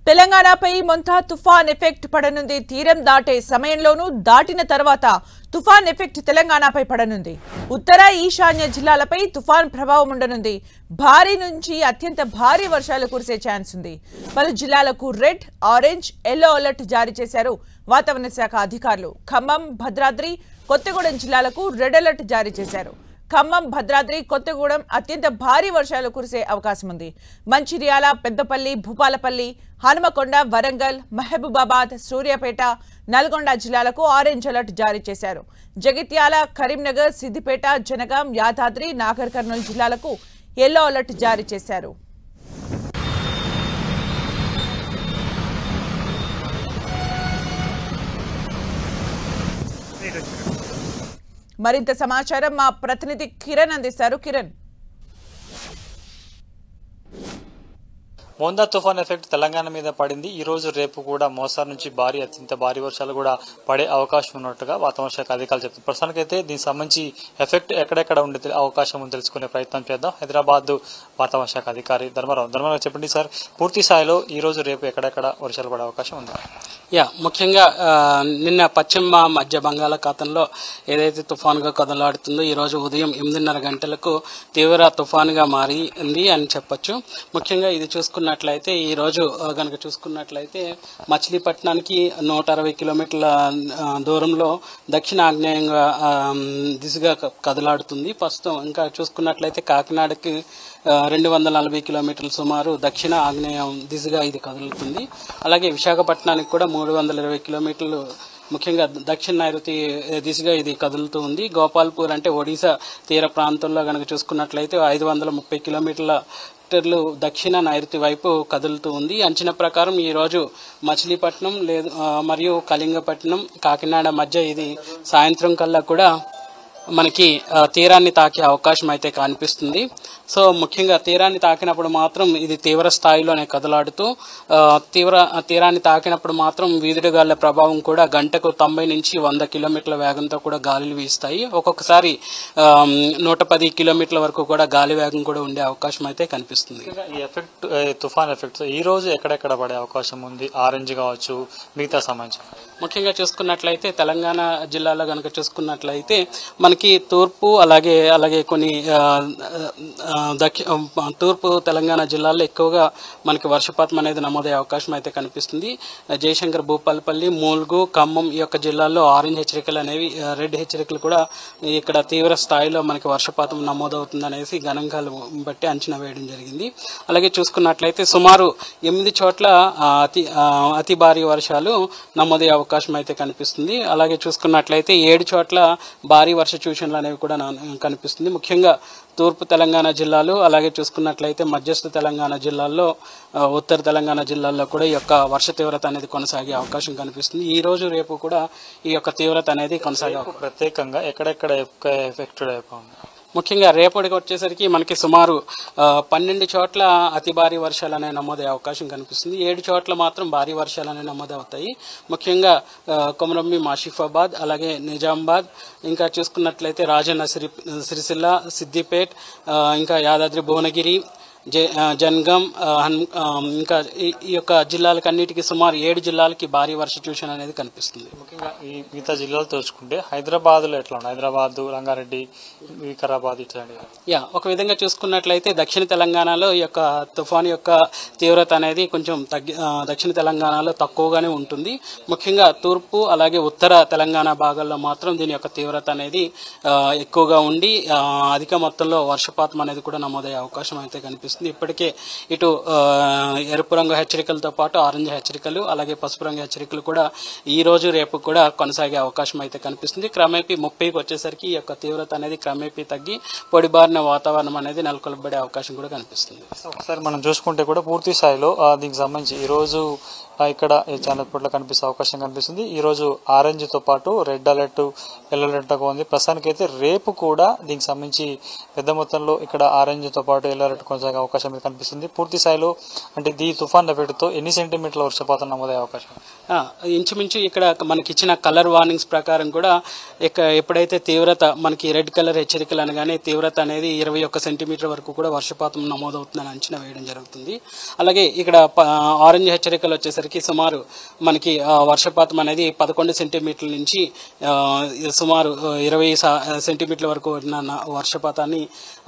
తెలంగాణపై మొంతా తుఫాన్ ఎఫెక్ట్ పడనుంది. తీరం దాటే సమయంలోనూ దాటిన తర్వాత తుఫాన్ ఎఫెక్ట్ తెలంగాణపై పడనుంది. ఉత్తర ఈశాన్య జిల్లాలపై తుఫాన్ ప్రభావం ఉండనుంది. భారీ నుంచి అత్యంత భారీ వర్షాలు కురిసే ఛాన్స్ ఉంది. పలు జిల్లాలకు రెడ్, ఆరెంజ్, ఎల్లో అలర్ట్ జారీ చేశారు వాతావరణ శాఖ అధికారులు. ఖమ్మం, భద్రాద్రి, కొత్తగూడెం జిల్లాలకు రెడ్ అలర్ట్ జారీ చేశారు. ఖమ్మం, భద్రాద్రి, కొత్తగూడెం అత్యంత భారీ వర్షాలు కురిసే అవకాశం ఉంది. మంచిర్యాల, పెద్దపల్లి, భూపాలపల్లి, హనుమకొండ, వరంగల్, మహబూబాబాద్, సూర్యాపేట, నల్గొండ జిల్లాలకు ఆరెంజ్ అలర్ట్ జారీ చేశారు. జగిత్యాల, కరీంనగర్, సిద్దిపేట, జనగాం, యాదాద్రి, నాగర్ కర్నూలు జిల్లాలకు ఎల్లో అలర్ట్ జారీ చేశారు. మరింత సమాచారం మా ప్రతినిధి కిరణ్ అందిస్తారు. కిరణ్, మోందా తుఫాన్ ఎఫెక్ట్ తెలంగాణ మీద పడింది. ఈ రోజు రేపు కూడా మోస్తారు నుంచి భారీ అత్యంత భారీ వర్షాలు కూడా పడే అవకాశం ఉన్నట్టుగా వాతావరణ శాఖ అధికారులు చెప్తున్నారు. ప్రస్తుతానికైతే దీనికి సంబంధించి ఎఫెక్ట్ ఎక్కడెక్కడ ఉండే అవకాశం ఉంది తెలుసుకునే ప్రయత్నం చేద్దాం. హైదరాబాద్ వాతావరణ శాఖ అధికారి ధర్మారావు చెప్పండి సార్, పూర్తి స్థాయిలో ఈ రోజు రేపు ఎక్కడెక్కడ వర్షాలు పడే అవకాశం ఉంది? ముఖ్యంగా నిన్న పశ్చిమ మధ్య బంగాళాఖాతంలో ఏదైతే తుఫానుగా కదలాడుతుందో ఈ రోజు ఉదయం 8:30 గంటలకు తీవ్ర తుఫానుగా మారింది అని చెప్పొచ్చు. ముఖ్యంగా ఇది చూసుకున్నట్లయితే ఈ రోజు కనుక చూసుకున్నట్లయితే మచిలీపట్నానికి 160 కిలోమీటర్ల దూరంలో దక్షిణ ఆగ్నేయంగా దిశగా కదలాడుతుంది. ప్రస్తుతం ఇంకా చూసుకున్నట్లయితే కాకినాడకి 240 కిలోమీటర్లు సుమారు దక్షిణ ఆగ్నేయం దిశగా ఇది కదులుతుంది. అలాగే విశాఖపట్నానికి కూడా 320 కిలోమీటర్లు ముఖ్యంగా దక్షిణ నైరుతి దిశగా ఇది కదులుతూ ఉంది. గోపాల్పూర్ అంటే ఒడిశా తీర ప్రాంతంలో కనుక చూసుకున్నట్లయితే 530 కిలోమీటర్ల దక్షిణ నైరుతి వైపు కదులుతూ ఉంది. అంచనా ప్రకారం ఈ రోజు మచిలీపట్నం మరియు కళింగపట్నం, కాకినాడ మధ్య ఇది సాయంత్రం కల్లా కూడా మనకి తీరాన్ని తాకే అవకాశం అయితే కనిపిస్తుంది. సో ముఖ్యంగా తీరాన్ని తాకినప్పుడు మాత్రం ఇది తీవ్ర స్థాయిలోనే కదలాడుతూ తీరాన్ని తాకినప్పుడు మాత్రం వీధుడుగాళ్ల ప్రభావం కూడా గంటకు 90 నుంచి 100 కిలోమీటర్ల వేగంతో కూడా గాలులు వీస్తాయి. ఒక్కొక్కసారి 110 కిలోమీటర్ల వరకు కూడా గాలి వేగం కూడా ఉండే అవకాశం అయితే కనిపిస్తుంది. ఈ ఎఫెక్ట్ తుఫాన్ ఎఫెక్ట్ ఈ రోజు ఎక్కడెక్కడ పడే అవకాశం ఉంది? ఆరెంజ్ కావచ్చు, మిగతా సమాచారం ముఖ్యంగా చూసుకున్నట్లయితే తెలంగాణ జిల్లాలో కనుక చూసుకున్నట్లయితే మనకి తూర్పు అలాగే కొన్ని తూర్పు తెలంగాణ జిల్లాల్లో ఎక్కువగా మనకి వర్షపాతం అనేది నమోదయ్యే అవకాశం అయితే కనిపిస్తుంది. జయశంకర్, భూపాలపల్లి, మూల్గు, ఖమ్మం ఈ యొక్క జిల్లాల్లో ఆరెంజ్ హెచ్చరికలు అనేవి, రెడ్ హెచ్చరికలు కూడా ఇక్కడ తీవ్ర స్థాయిలో మనకి వర్షపాతం నమోదవుతుంది అనేసి గణాంకాలు బట్టి అంచనా వేయడం జరిగింది. అలాగే చూసుకున్నట్లయితే సుమారు 8 చోట్ల అతి భారీ వర్షాలు నమోదయ్యే అవకాశం అయితే కనిపిస్తుంది. అలాగే చూసుకున్నట్లయితే 7 చోట్ల భారీ వర్ష సూచనలు అనేవి కూడా కనిపిస్తుంది. ముఖ్యంగా తూర్పు తెలంగాణ జిల్లాలు, అలాగే చూసుకున్నట్లయితే మధ్యస్థ తెలంగాణ జిల్లాల్లో, ఉత్తర తెలంగాణ జిల్లాల్లో కూడా ఈ యొక్క వర్ష తీవ్రత అనేది కొనసాగే అవకాశం కనిపిస్తుంది. ఈ రోజు రేపు కూడా ఈ యొక్క తీవ్రత అనేది కొనసాగే. ప్రత్యేకంగా ఎక్కడెక్కడ ఎఫెక్టెడ్ అయిపోయింది? ముఖ్యంగా రేపటికి వచ్చేసరికి మనకి సుమారు 12 చోట్ల అతి భారీ వర్షాలు అనేవి నమోదయ్యే అవకాశం కనిపిస్తుంది. 7 చోట్ల మాత్రం భారీ వర్షాలు అనేవి నమోదవుతాయి. ముఖ్యంగా కొమరంభీం, ఆసిఫాబాద్, అలాగే నిజామాబాద్, ఇంకా చూసుకున్నట్లయితే రాజన్న సిరిసిల్ల, సిద్దిపేట్, ఇంకా యాదాద్రి, భువనగిరి, జనగాం, ఇంకా ఈ యొక్క జిల్లాలకన్నిటికీ సుమారు 7 జిల్లాలకి భారీ వర్ష సూచన అనేది కనిపిస్తుంది. ముఖ్యంగా ఈ మిగతా జిల్లాలు తోచుకుంటే హైదరాబాద్లో ఎట్లా ఉంది? హైదరాబాద్, రంగారెడ్డి, వికారాబాద్ ఇట్లాంటి ఒక విధంగా చూసుకున్నట్లయితే దక్షిణ తెలంగాణలో ఈ యొక్క తుఫాను యొక్క తీవ్రత అనేది కొంచెం దక్షిణ తెలంగాణలో తక్కువగానే ఉంటుంది. ముఖ్యంగా తూర్పు అలాగే ఉత్తర తెలంగాణ భాగాల్లో మాత్రం దీని యొక్క తీవ్రత అనేది ఎక్కువగా ఉండి అధిక మొత్తంలో వర్షపాతం అనేది కూడా నమోదయ్యే అవకాశం అయితే కనిపిస్తుంది. ఇప్పటికే ఇటు ఎరుపు రంగు హెచ్చరికలతో పాటు ఆరెంజ్ హెచ్చరికలు, అలాగే పసుపు రంగు హెచ్చరికలు కూడా ఈ రోజు రేపు కూడా కొనసాగే అవకాశం అయితే కనిపిస్తుంది. క్రమేపీ 30కి వచ్చేసరికి ఈ యొక్క తీవ్రత అనేది క్రమేపీ తగ్గి పొడిబారిన వాతావరణం అనేది నెలకొల్పబడే అవకాశం కూడా కనిపిస్తుంది. ఒకసారి మనం చూసుకుంటే కూడా పూర్తి స్థాయిలో దీనికి సంబంధించి ఈ రోజు ఇక్కడ చాలాపట్ల కనిపిస్తే అవకాశం కనిపిస్తుంది. ఈ రోజు ఆరెంజ్ తో పాటు రెడ్ అలర్ట్, ఎల్లో అలర్ట్ గా ఉంది. ప్రస్తుతానికైతే రేపు కూడా దీనికి సంబంధించి పెద్ద మొత్తంలో ఇక్కడ ఆరెంజ్ తో పాటు ఎల్లో అలర్ట్ కొనసాగే అవకాశం కనిపిస్తుంది. పూర్తి స్థాయిలో అంటే ఈ తుఫాన్ ఎఫెక్ట్ తో ఎన్ని సెంటీమీటర్ల వర్షపాతం నమోదయ్యే అవకాశం? ఇంచుమించు ఇక్కడ మనకి ఇచ్చిన కలర్ వార్నింగ్స్ ప్రకారం కూడా ఎప్పుడైతే తీవ్రత మనకి రెడ్ కలర్ హెచ్చరికలు అనగానే తీవ్రత అనేది 21 సెంటీమీటర్ వరకు కూడా వర్షపాతం నమోదవుతుందని అంచనా వేయడం జరుగుతుంది. అలాగే ఇక్కడ ఆరెంజ్ హెచ్చరికలు వచ్చేసరికి సుమారు మనకి వర్షపాతం అనేది 11 సెంటీమీటర్ల నుంచి సుమారు 20 సెంటీమీటర్ల వరకు ఉన్న వర్షపాతాన్ని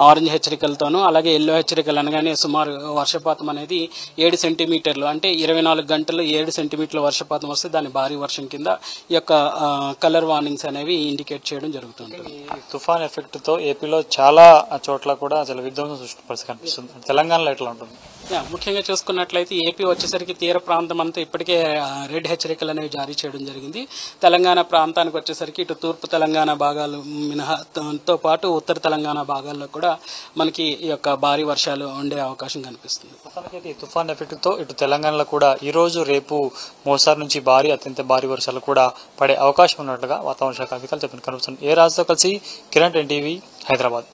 ఆరెంజ్ హెచ్చరికలతోనూ, అలాగే ఎల్లో హెచ్చరికలు అనగానే సుమారు వర్షపాతం అనేది 7 సెంటీమీటర్లు అంటే 24 గంటలు 7 సెంటీమీటర్ల వర్షపాతం వస్తే దాని భారీ వర్షం కింద ఈ యొక్క కలర్ వార్నింగ్స్ అనేవి ఇండికేట్ చేయడం జరుగుతుంది. తుఫాన్ ఎఫెక్ట్ తో ఏపీలో చాలా చోట్ల కూడా అసలు విధ్వంసం సృష్టి పరిస్థితి కనిపిస్తుంది. తెలంగాణలో ఎట్లా ఉంటుంది? ముఖ్యంగా చూసుకున్నట్లయితే ఏపీ వచ్చేసరికి తీర ప్రాంతం అంతా ఇప్పటికే రెడ్ హెచ్చరికలు అనేవి జారీ చేయడం జరిగింది. తెలంగాణ ప్రాంతానికి వచ్చేసరికి ఇటు తూర్పు తెలంగాణ భాగాలు మినహాతో పాటు ఉత్తర తెలంగాణ భాగాల్లో కూడా మనకి ఈ యొక్క భారీ వర్షాలు ఉండే అవకాశం కనిపిస్తుంది. ఈ తుఫాన్ ఎఫెక్ట్ తో ఇటు తెలంగాణలో కూడా ఈ రోజు రేపు మోస్తారు నుంచి భారీ అత్యంత భారీ వర్షాలు కూడా పడే అవకాశం ఉన్నట్లుగా వాతావరణ శాఖ అధికారులు చెప్పిన కనిపిస్తుంది. ఏ రాజుతో కలిసి కిరణ్, NTV, హైదరాబాద్.